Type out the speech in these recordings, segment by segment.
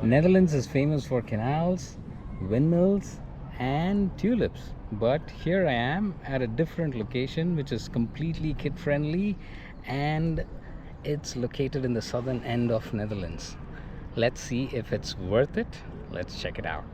Netherlands is famous for canals, windmills, and tulips. But here I am at a different location which is completely kid friendly, and it's located in the southern end of Netherlands. Let's see if it's worth it. Let's check it out.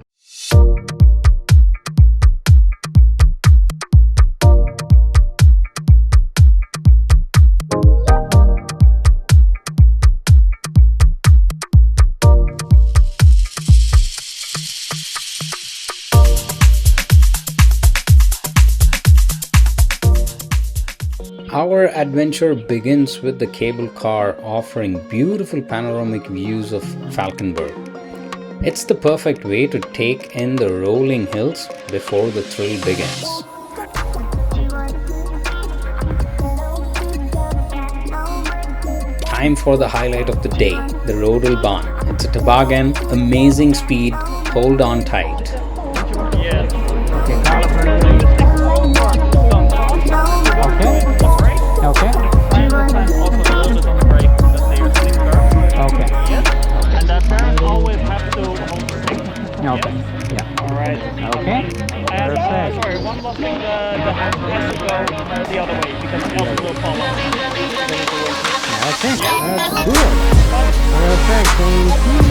Our adventure begins with the cable car offering beautiful panoramic views of Valkenburg. It's the perfect way to take in the rolling hills before the thrill begins. Time for the highlight of the day, the Rodelbaan. It's a toboggan, amazing speed, hold on tight. Okay. And also a little bit on the brake because they are slick curve. Okay. Yes. And the parents always have to hold stick. Okay. Yes. Yeah. Alright. Okay. And sorry, one last thing, the hand has to go the other way because else will fall off. Okay. That's good. Perfect. Thank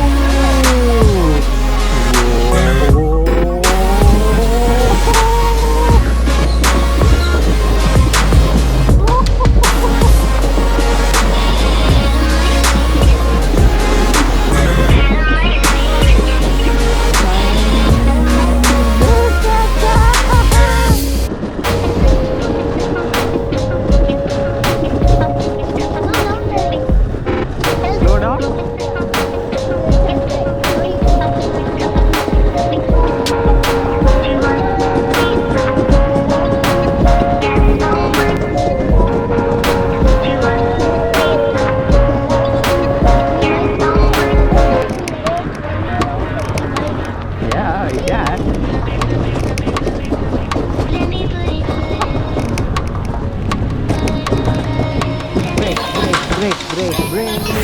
you.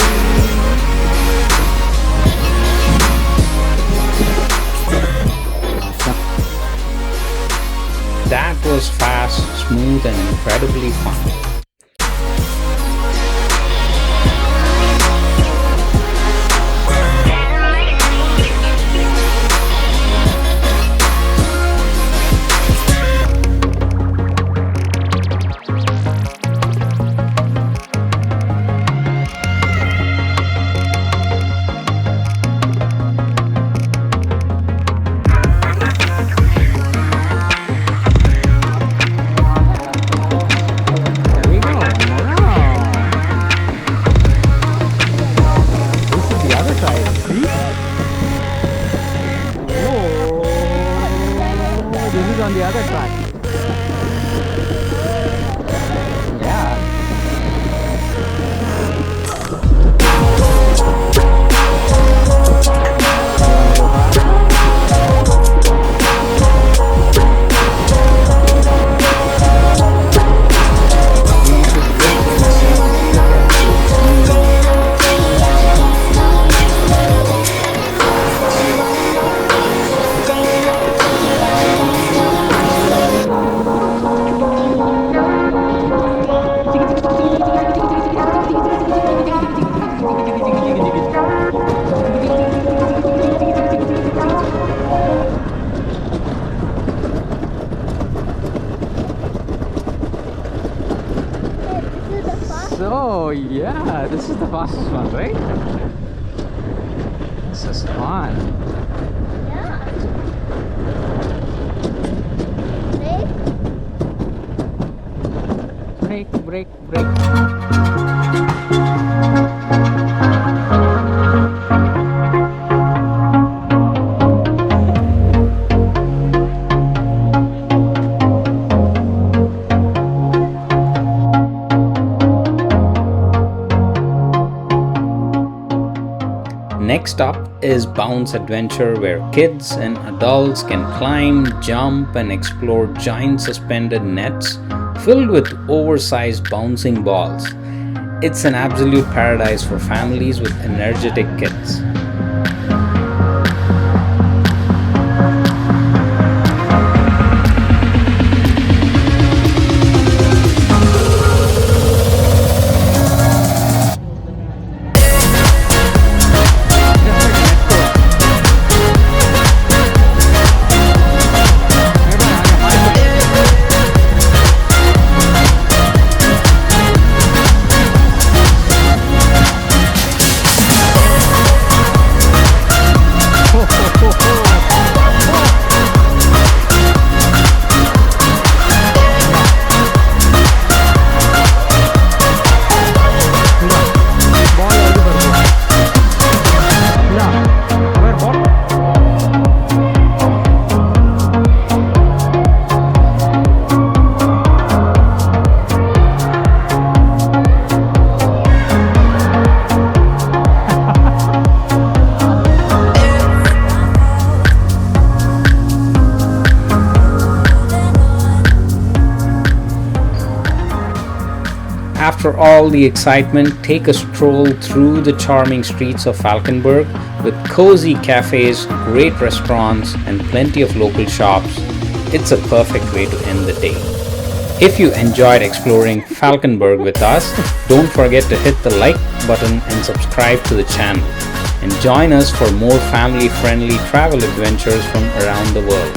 That was fast, smooth, and incredibly fun. On the other track. Yeah. So yeah, this is the fastest one, right? This is fun. Yeah. Brake, brake, brake. Next up is Bounce Adventure, where kids and adults can climb, jump, and explore giant suspended nets filled with oversized bouncing balls. It's an absolute paradise for families with energetic kids. After all the excitement, take a stroll through the charming streets of Valkenburg with cozy cafes, great restaurants, and plenty of local shops. It's a perfect way to end the day. If you enjoyed exploring Valkenburg with us, don't forget to hit the like button and subscribe to the channel. And join us for more family-friendly travel adventures from around the world.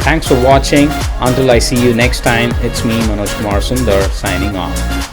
Thanks for watching. Until I see you next time, it's me, Manoj Kumar Sundar, signing off.